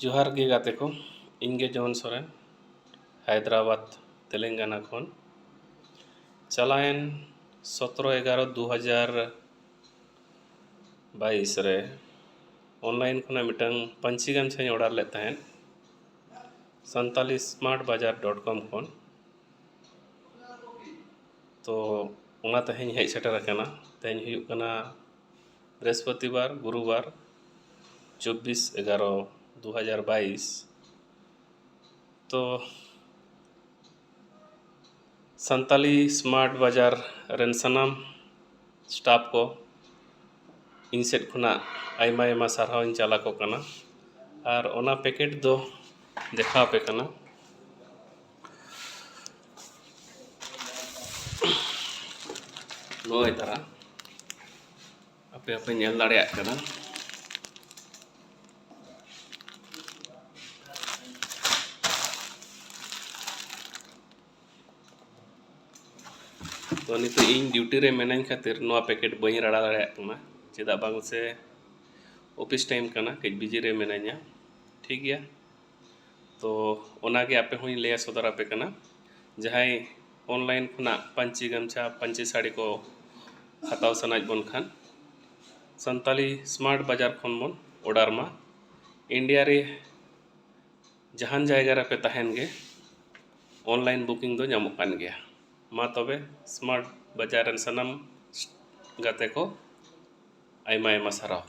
जोहार गे गाते को इंगे जॉन सोरेन हैदराबाद तेलंगाना खन चलायन 17/11/2022 रे ऑनलाइन खुना मिटंग पंची गामछाई ऑर्डर लेता है santalismartbazaar.com खन तो उना तेहें हेज सेटर अकना तेहें हुयुग कना बृहस्पतिवार गुरुवार 24/11/2022 तो संताली स्मार्ट बाजार रेन सनाम स्टाफ को इन सेट खुना आयमा आयमा सारहाव इन चाला को कना और ओना पैकेट दो देखा पे कना नोय तारा आपे नेल दाड़े कना तो नित इन ड्यूटी रे मेनाइन खातिर नोआ पैकेट बई राड़ा दाड़े कना चेदा बांग से ऑफिस टाइम कना कई बिजी रे मेनाइया ठीक गया तो ओनागे आपे हुई ले सदर आपे कना जहां ऑनलाइन खुना पंची गमछा पंची साड़ी को हताव सनाज बन खान संताली स्मार्ट बाजार खन मन ऑर्डर मा इंडिया रे जहान जायगा रे पे तहन गे ऑनलाइन बुकिंग दो नामो कान गया मा तबे स्मार्ट बाजार सनम गाते को आयमा आयमा साराव।